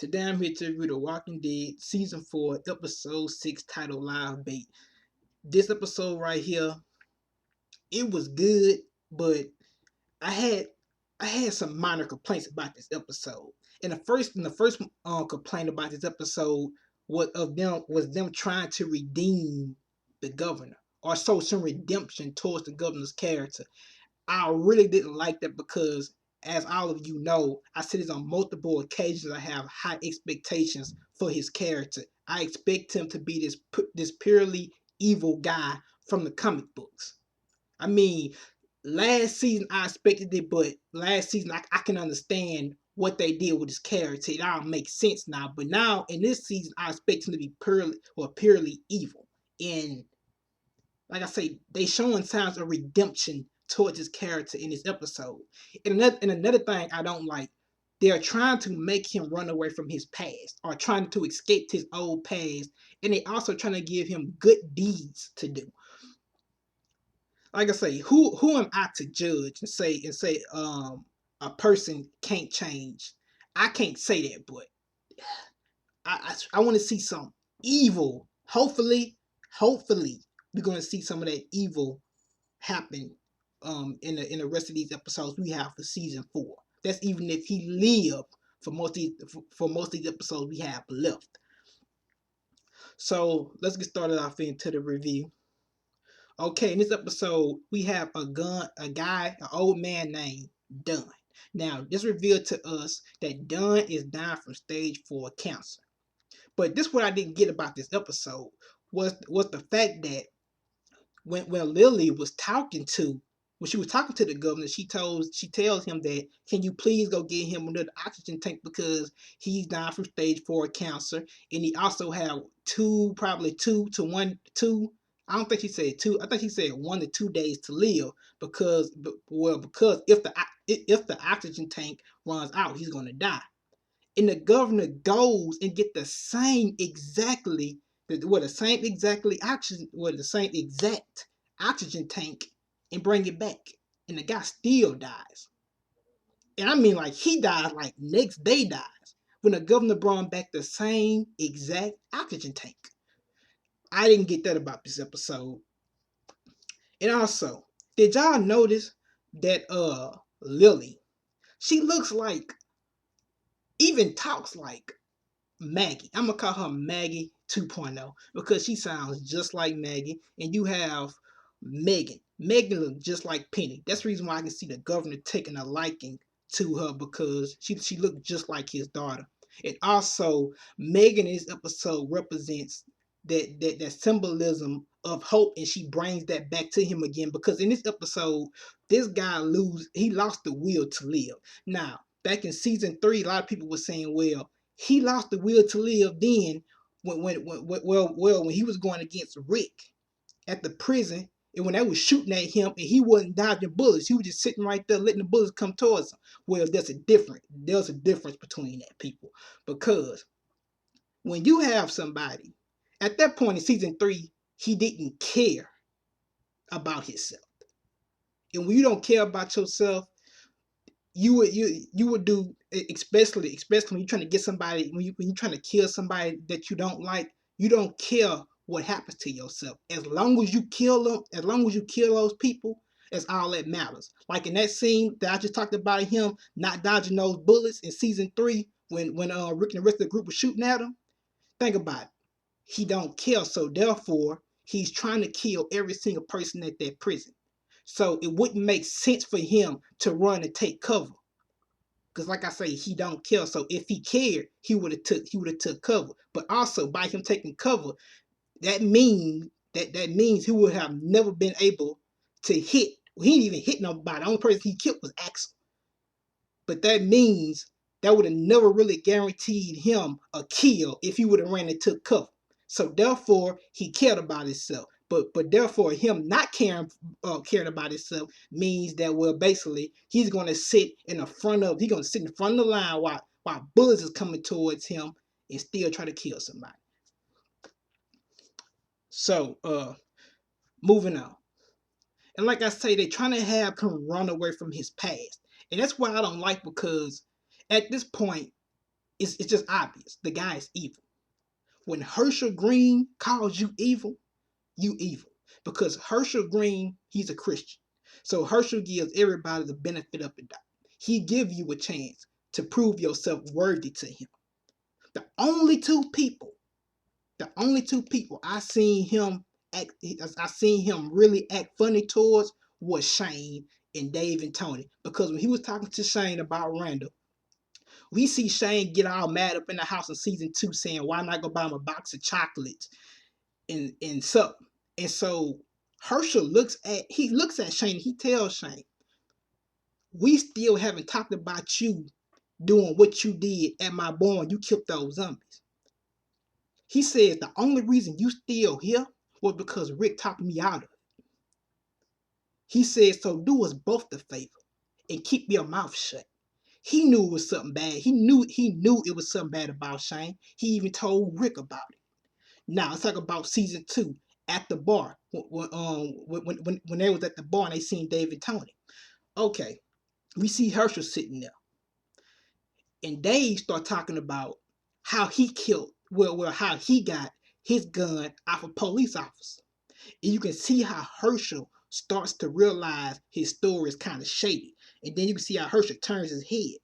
Today I'm here to review The Walking Dead Season 4, Episode 6, titled Live Bait. This episode right here, it was good, but I had I had some minor complaints about this episode. And the first complaint about this episode was them trying to redeem the governor or show some redemption towards the governor's character. I really didn't like that because, as all of you know, I said this on multiple occasions. I have high expectations for his character. I expect him to be this purely evil guy from the comic books. I mean, last season I expected it, but last season I can understand what they did with his character. It all makes sense now. But now in this season, I expect him to be purely evil. And like I say, they showing signs of redemption towards his character in this episode. And another thing I don't like, they're trying to make him run away from his past or trying to escape his old past, and they also trying to give him good deeds to do. Like I say, who am I to judge and say a person can't change? I can't say that, but I want to see some evil. Hopefully, we're gonna see some of that evil happen in the rest of these episodes we have for season 4. That's even if he lived for most of these episodes we have left. So let's get started off into the review. Okay, in this episode we have an old man named Dunn. Now this revealed to us that Dunn is dying from stage 4 cancer. But this what I didn't get about this episode was the fact that when Lily was talking to when she was talking to the governor, she tells him that, can you please go get him another oxygen tank because he's dying from stage 4 cancer, and he also have probably 2 to 1 2. I don't think she said 2. I think she said 1 to 2 days to live because if the oxygen tank runs out, he's gonna die. And the governor goes and get the same exactly the same exact oxygen tank and bring it back, and the guy still dies. And I mean, like, he dies like next day dies when the governor brought back the same exact oxygen tank. I didn't get that about this episode. And also, did y'all notice that Lily, she looks like, even talks like Maggie. I'm gonna call her Maggie 2.0 because she sounds just like Maggie. And you have Megan. Megan looks just like Penny. That's the reason why I can see the governor taking a liking to her, because she looked just like his daughter. And also, Megan in this episode represents that symbolism of hope, and she brings that back to him again, because in this episode, this guy he lost the will to live. Now, back in season 3, a lot of people were saying, well, he lost the will to live then when he was going against Rick at the prison, and when they was shooting at him and he wasn't dodging bullets, he was just sitting right there letting the bullets come towards him. Well, there's a difference between that, people, because when you have somebody at that point in season 3, he didn't care about himself, and when you don't care about yourself, you would do, especially when you're trying to get somebody, when you're trying to kill somebody that you don't like, you don't care what happens to yourself. As long as you kill them, as long as you kill those people, that's all that matters. Like in that scene that I just talked about, him not dodging those bullets in season 3 when Rick and the rest of the group was shooting at him. Think about it. He don't care, so therefore he's trying to kill every single person at that prison. So it wouldn't make sense for him to run and take cover, because like I say, he don't care. So if he cared, he would have took cover. But also, by him taking cover, that means he would have never been able to hit. He didn't even hit nobody. The only person he killed was Axel. But that means that would have never really guaranteed him a kill if he would have ran and took cover. So therefore, he cared about himself. But therefore, him not caring about himself means that, well, basically he's gonna sit in the front of the line while bullets is coming towards him and still try to kill somebody. So moving on. And like I say, they're trying to have him run away from his past. And that's what I don't like, because at this point, it's just obvious. The guy is evil. When Herschel Green calls you evil, you evil. Because Herschel Green, he's a Christian. So Herschel gives everybody the benefit of the doubt. He gives you a chance to prove yourself worthy to him. The only two people I seen him really act funny towards was Shane and Dave and Tony. Because when he was talking to Shane about Randall, we see Shane get all mad up in the house in season 2 saying, why not go buy him a box of chocolates and something. And so Herschel looks at Shane and he tells Shane, we still haven't talked about you doing what you did at my barn. You killed those zombies. He says the only reason you still here was because Rick talked me out of it. He says, so do us both the favor and keep your mouth shut. He knew it was something bad. He knew it was something bad about Shane. He even told Rick about it. Now let's talk about season 2 at the bar. When they was at the bar and they seen Dave and Tony. Okay, we see Herschel sitting there, and Dave start talking about how he killed, how he got his gun off a police officer. And you can see how Herschel starts to realize his story is kind of shady. And then you can see how Herschel turns his head.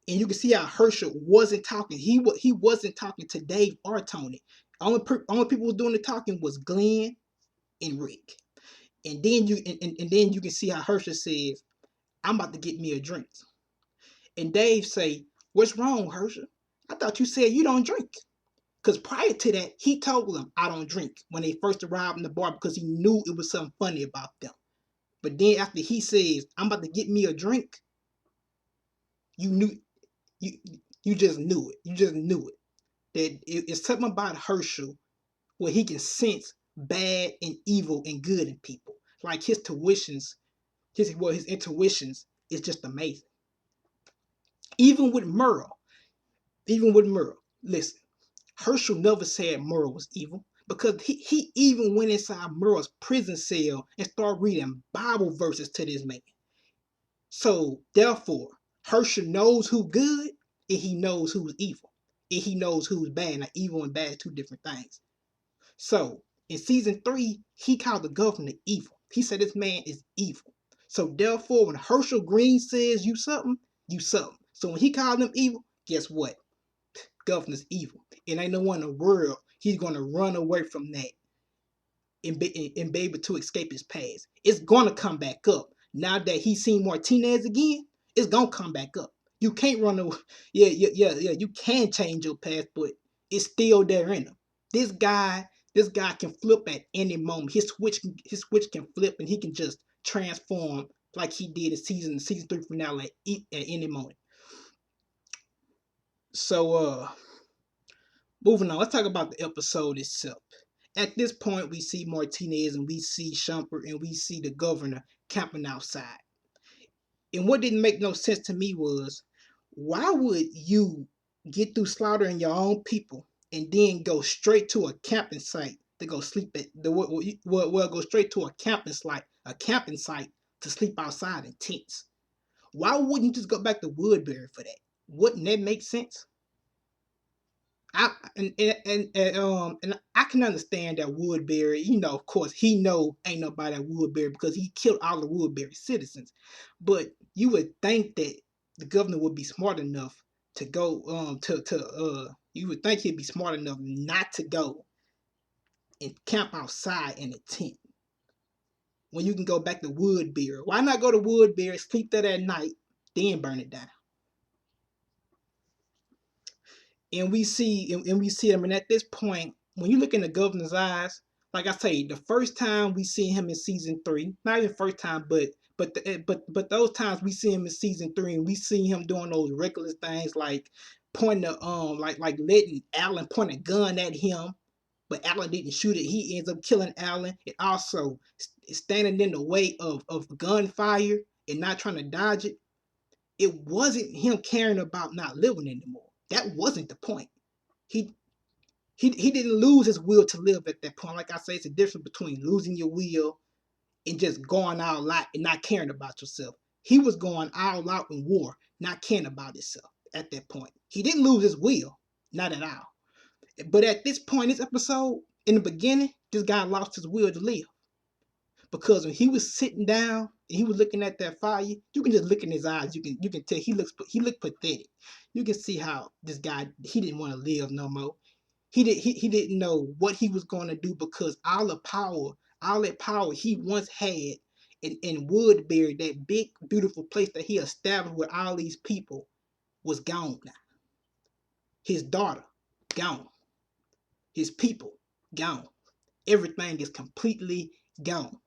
And you can see how Herschel wasn't talking. He wasn't talking to Dave or Tony. Only people who was doing the talking was Glenn and Rick. And then you can see how Herschel says, I'm about to get me a drink. And Dave say, what's wrong, Herschel? I thought you said you don't drink. Because prior to that, he told them, I don't drink, when they first arrived in the bar, because he knew it was something funny about them. But then after he says, I'm about to get me a drink, you just knew it. You just knew it. That it's something about Herschel where he can sense bad and evil and good in people. Like his intuitions is just amazing. Even with Merle, listen, Herschel never said Merle was evil, because he even went inside Merle's prison cell and started reading Bible verses to this man. So therefore, Herschel knows who's good and he knows who's evil. And he knows who's bad. Now, evil and bad are two different things. So in season 3, he called the governor evil. He said this man is evil. So therefore, when Herschel Green says you something, you something. So when he called him evil, guess what? Governor's evil. And ain't no one in the world he's going to run away from that and be able to escape his past. It's going to come back up. Now that he's seen Martinez again, it's going to come back up. You can't run away. Yeah. You can change your past, but it's still there in him. This guy can flip at any moment. His switch can flip, and he can just transform like he did in season 3 finale at any moment. So moving on, let's talk about the episode itself. At this point, we see Martinez and we see Shumpert and we see the governor camping outside. And what didn't make no sense to me was, why would you get through slaughtering your own people and then go straight to a camping site to go sleep at go straight to a camping site to sleep outside in tents? Why wouldn't you just go back to Woodbury for that? Wouldn't that make sense? And I can understand that Woodbury, of course, he know ain't nobody at Woodbury because he killed all the Woodbury citizens. But you would think that the governor would be smart enough to go you would think he'd be smart enough not to go and camp outside in a tent when you can go back to Woodbury. Why not go to Woodbury, sleep there that night, then burn it down? And we see him, and at this point, when you look in the governor's eyes, like I say, the first time we see him in season 3, not even first time, but those times we see him in season 3, and we see him doing those reckless things like pointing like letting Alan point a gun at him, but Alan didn't shoot it. He ends up killing Alan, and also standing in the way of gunfire and not trying to dodge it. It wasn't him caring about not living anymore. That wasn't the point. He didn't lose his will to live at that point. Like I say, it's a difference between losing your will and just going all out and not caring about yourself. He was going all out in war, not caring about himself. at that point. He didn't lose his will, not at all. But at this point, this episode, in the beginning, this guy lost his will to live. Because when he was sitting down and he was looking at that fire, you can just look in his eyes. You can tell he looked pathetic. You can see how this guy, he didn't want to live no more. He didn't know what he was going to do, because all that power he once had in Woodbury, that big beautiful place that he established with all these people, was gone now. His daughter, gone. His people, gone. Everything is completely gone.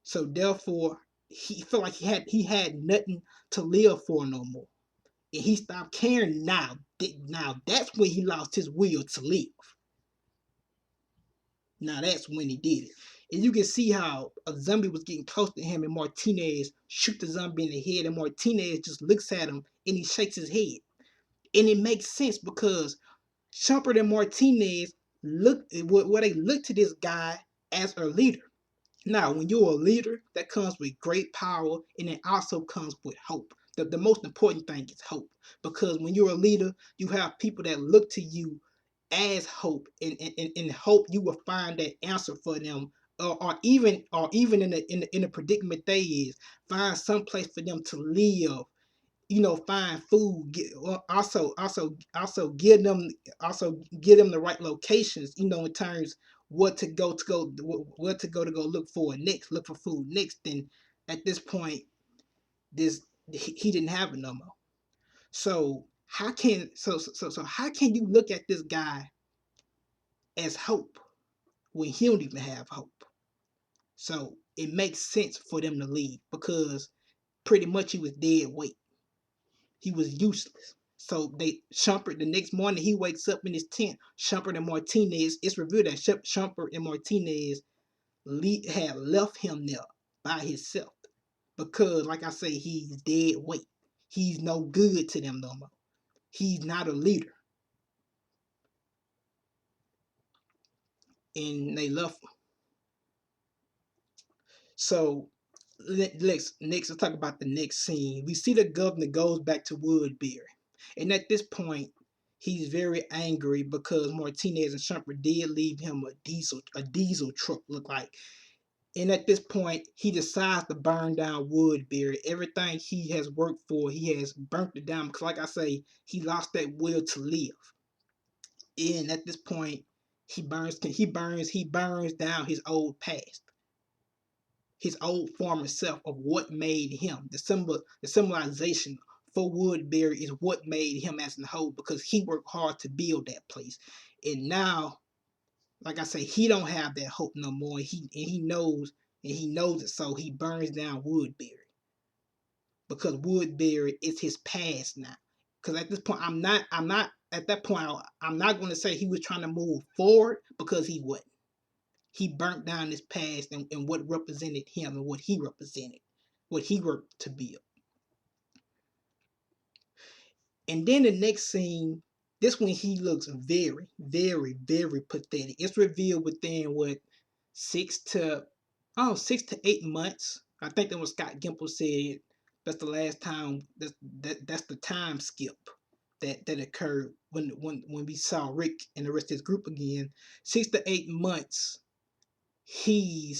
So therefore, he felt like he had nothing to live for no more. And he stopped caring now. Now that's when he lost his will to live. Now that's when he did it. And you can see how a zombie was getting close to him, and Martinez shoots the zombie in the head, and Martinez just looks at him and he shakes his head. And it makes sense, because Shumpert and Martinez look they look to this guy as a leader. Now, when you're a leader, that comes with great power, and it also comes with hope. The most important thing is hope, because when you're a leader, you have people that look to you as hope, and in hope you will find that answer for them, or even in the predicament they is, find some place for them to live. Find food. Also give them the right locations. In terms what to go to go look for next, look for food next. Then at this point, this he didn't have it no more. So how can you look at this guy as hope when he don't even have hope? So it makes sense for them to leave, because pretty much he was dead weight. He was useless. So Shumpert, the next morning, he wakes up in his tent. Shumpert and Martinez, it's revealed that Shumpert and Martinez had left him there by himself, because, like I say, he's dead weight. He's no good to them no more. He's not a leader. And they left him. So next, let's talk about the next scene. We see the governor goes back to Woodbury, and at this point, he's very angry because Martinez and Shumpert did leave him a diesel truck, look like. And at this point, he decides to burn down Woodbury. Everything he has worked for, he has burnt it down, because, like I say, he lost that will to live. And at this point, he burns down his old past, his old former self of what made him. The symbolization for Woodbury is what made him as a whole, because he worked hard to build that place. And now, like I say, he don't have that hope no more. He knows it, so he burns down Woodbury, because Woodbury is his past now. Because at this point, I'm not at that point, I'm not going to say he was trying to move forward, because he wasn't. He burnt down his past and what represented him and what he represented, what he worked to build. And then the next scene, this one, he looks very, very, very pathetic. It's revealed within 6 to 8 months. I think that was Scott Gimple said that's the last time, that's the time skip that occurred when we saw Rick and the rest of his group again. 6 to 8 months. He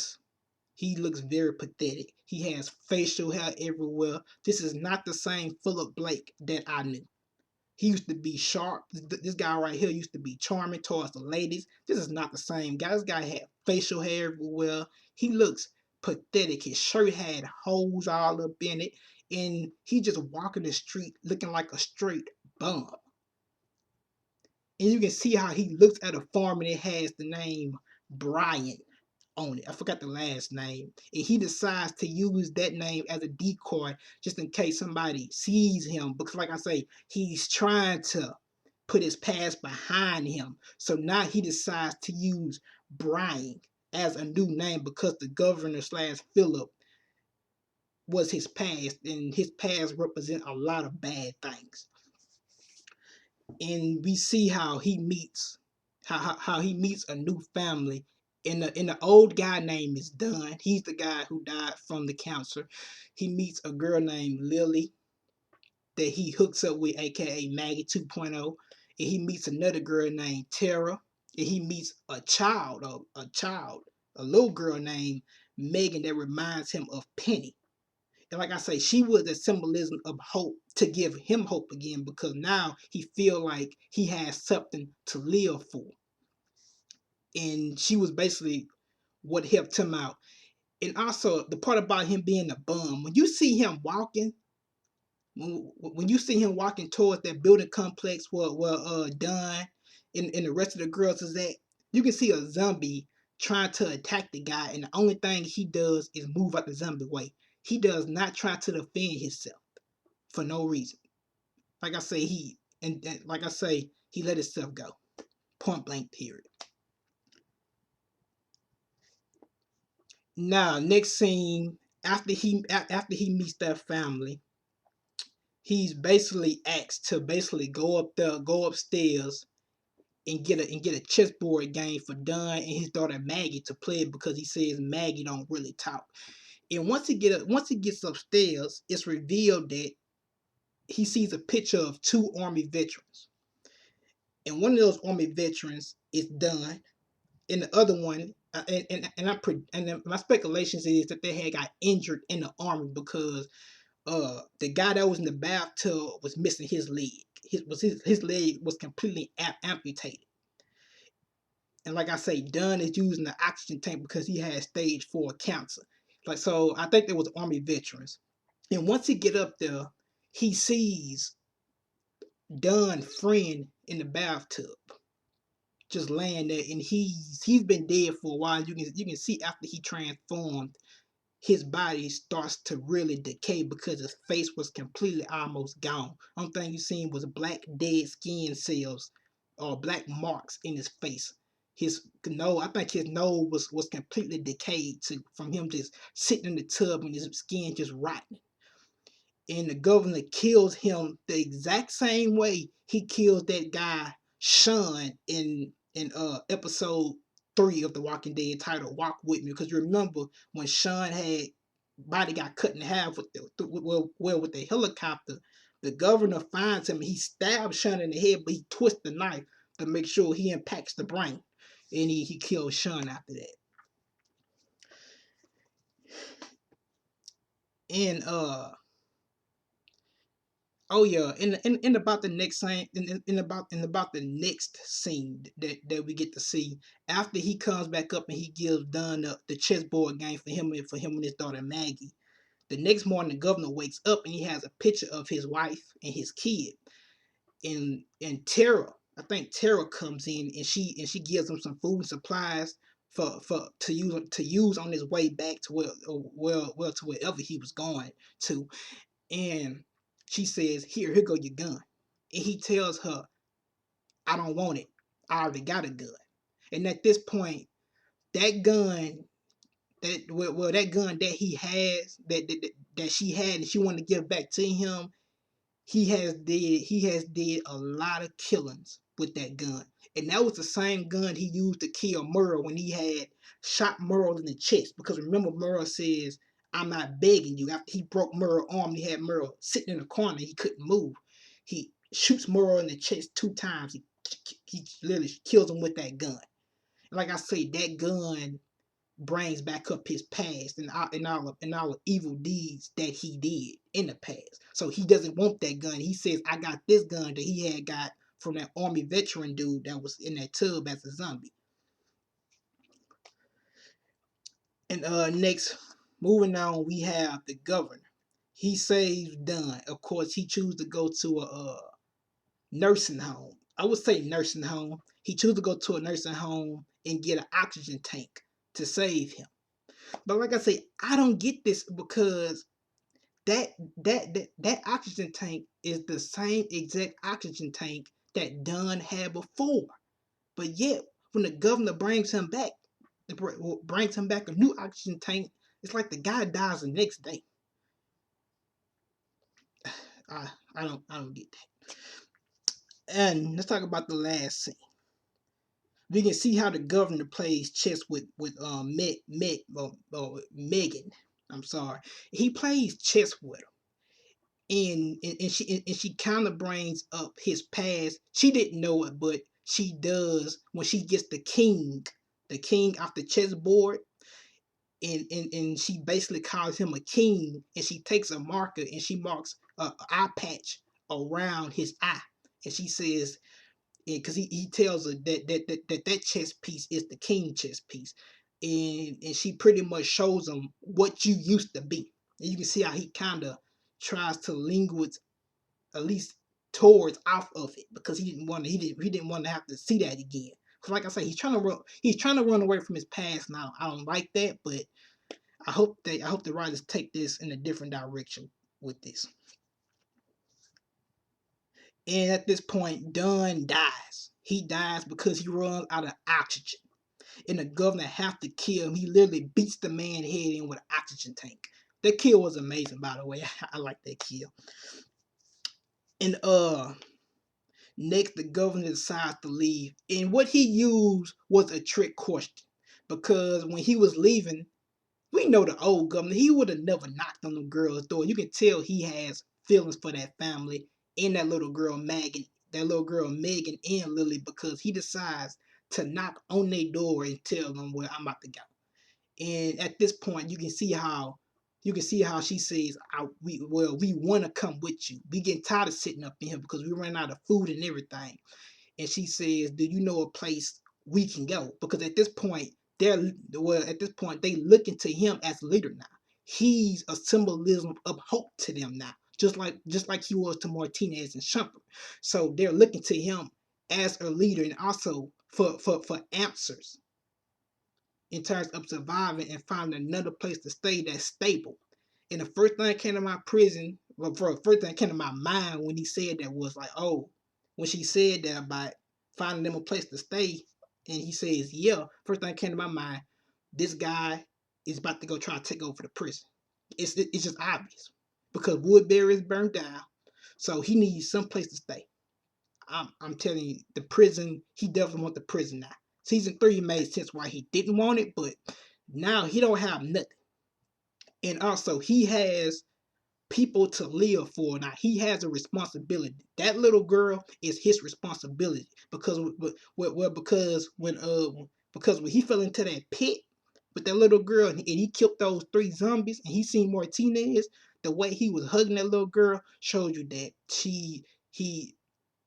looks very pathetic. He has facial hair everywhere. This is not the same Philip Blake that I knew. He used to be sharp. This guy right here used to be charming towards the ladies. This is not the same guy. This guy had facial hair everywhere. He looks pathetic. His shirt had holes all up in it. And he just walking the street looking like a straight bum. And you can see how he looks at a farm, and it has the name Brian on it. I forgot the last name. And he decides to use that name as a decoy just in case somebody sees him. Because, like I say, he's trying to put his past behind him. So now he decides to use Brian as a new name, because the governor / Philip was his past, and his past represent a lot of bad things. And we see how he meets a new family. And the old guy name is Dunn. He's the guy who died from the cancer. He meets a girl named Lily, that he hooks up with, aka Maggie 2.0, and he meets another girl named Tara, and he meets a little girl named Megan that reminds him of Penny. And like I say, she was the symbolism of hope to give him hope again, because now he feel like he has something to live for. And she was basically what helped him out. And also the part about him being a bum, when you see him walking, when you see him walking towards that building complex where Dunn and the rest of the girls is at, you can see a zombie trying to attack the guy, and the only thing he does is move out the zombie way. He does not try to defend himself for no reason. Like I say, he let himself go. Point blank period. Now, next scene, after he meets that family, he's basically asked to basically go upstairs and get a chessboard game for Dunn and his daughter Maggie to play, because he says Maggie don't really talk. And once he gets upstairs, it's revealed that he sees a picture of two Army veterans, and one of those Army veterans is Dunn, and the other one, and my speculations is that they had got injured in the Army, because the guy that was in the bathtub was missing his leg. His leg was completely amputated. And like I say, Dunn is using the oxygen tank because he had stage 4 cancer. Like, so I think they was Army veterans. And once he get up there, he sees Dunn's friend in the bathtub, just laying there, and he's been dead for a while. You can see after he transformed, his body starts to really decay because his face was completely almost gone. Only thing you seen was black dead skin cells or black marks in his face. I think his nose was completely decayed from him just sitting in the tub and his skin just rotting. And the governor kills him the exact same way he kills that guy Sean in episode 3 of The Walking Dead, titled "Walk With Me." Because you remember when Sean had body got cut in half with the helicopter, the governor finds him and he stabs Sean in the head, but he twists the knife to make sure he impacts the brain, and he kills Sean after that. And oh yeah, in about the next scene, in about the next scene that we get to see after he comes back up and he gives Dunn the chessboard game for him and his daughter Maggie. The next morning, the governor wakes up and he has a picture of his wife and his kid. And Tara, I think Tara comes in and she gives him some food and supplies to use on his way back to to wherever he was going to. And she says, here go your gun. And he tells her, I don't want it. I already got a gun. And at this point, that gun that gun that that she had and she wanted to give back to him, he has did a lot of killings with that gun. And that was the same gun he used to kill Merle when he had shot Merle in the chest. Because remember, Merle says, I'm not begging you. After he broke Merle's arm, he had Merle sitting in the corner, he couldn't move. He shoots Merle in the chest 2 times. He literally kills him with that gun. And like I say, that gun brings back up his past and all evil deeds that he did in the past. So he doesn't want that gun. He says, I got this gun that he had got from that Army veteran dude that was in that tub as a zombie. And next, moving on, we have the governor. He saves Dunn. Of course, he chooses to go to a nursing home. I would say nursing home. He chooses to go to a nursing home and get an oxygen tank to save him. But like I say, I don't get this, because that oxygen tank is the same exact oxygen tank that Dunn had before. But yet, when the governor brings him back a new oxygen tank, it's like the guy dies the next day. I don't get that. And let's talk about the last scene. We can see how the governor plays chess with Megan. I'm sorry. He plays chess with him. and she kind of brings up his past. She didn't know it, but she does when she gets the king off the chessboard, and she basically calls him a king, and she takes a marker and she marks a eye patch around his eye, and she says, because he tells her that chess piece is the king chess piece, and she pretty much shows him what you used to be, and you can see how he kind of tries to linguist at least towards off of it, because he didn't want to have to see that again. Because like I say, he's trying to run away from his past. Now I don't like that, but I hope the writers take this in a different direction with this. And at this point, Dunn dies. He dies because he runs out of oxygen, and the governor have to kill him. He literally beats the man head in with an oxygen tank. That kill was amazing, by the way. I like that kill. And next, the governor decides to leave, and what he used was a trick question, because when he was leaving, we know the old governor, he would have never knocked on the girl's door. You can tell he has feelings for that family and that little girl Megan and Lily, because he decides to knock on their door and tell them where I'm about to go. And at this point, you can see how she says, we want to come with you. We getting tired of sitting up in here because we ran out of food and everything. And she says, "Do you know a place we can go?" Because at this point they looking to him as a leader now. He's a symbolism of hope to them now, just like he was to Martinez and Shumpert. So they're looking to him as a leader, and also for answers in terms of surviving and finding another place to stay that's stable. And the first thing that came to my prison, well, for the first thing that came to my mind when he said that was like, oh, when she said that about finding them a place to stay, and he says, yeah, first thing that came to my mind, this guy is about to go try to take over the prison. It's just obvious, because Woodbury is burned down, so he needs some place to stay. I'm telling you, the prison, he definitely wants the prison now. Season 3 made sense why he didn't want it, but now he don't have nothing. And also, he has people to live for now. He has a responsibility. That little girl is his responsibility, because when he fell into that pit with that little girl, and he killed those 3 zombies, and he seen Martinez, the way he was hugging that little girl showed you that he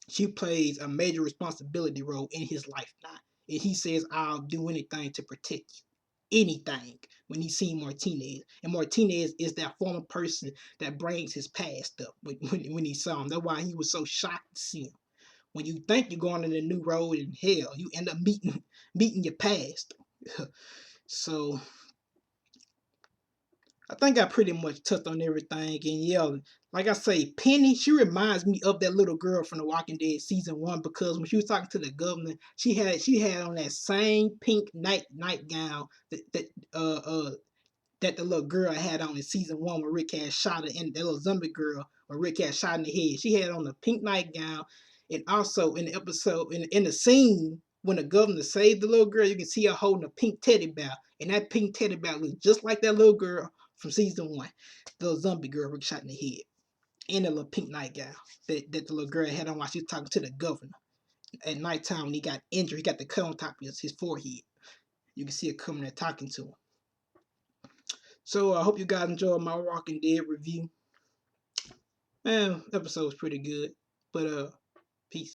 she plays a major responsibility role in his life now. And he says, I'll do anything to protect you. Anything, when he seen Martinez. And Martinez is that former person that brings his past up when he saw him. That's why he was so shocked to see him. When you think you're going on a new road in hell, you end up meeting your past. So I think I pretty much touched on everything. And yeah, like I say, Penny, she reminds me of that little girl from The Walking Dead season 1, because when she was talking to the governor, she had on that same pink nightgown that the little girl had on in season 1 when Rick had shot her, and that little zombie girl when Rick had shot in the head. She had on the pink nightgown, and also in the episode, in the scene when the governor saved the little girl, you can see her holding a pink teddy bear, and that pink teddy bear looks just like that little girl from season 1, the little zombie girl Rick shot in the head, and the little pink nightgown that the little girl had on while she was talking to the governor at nighttime when he got injured. He got the cut on top of his forehead. You can see it coming there talking to him. So I hope you guys enjoyed my Walking Dead review. Episode was pretty good, but peace.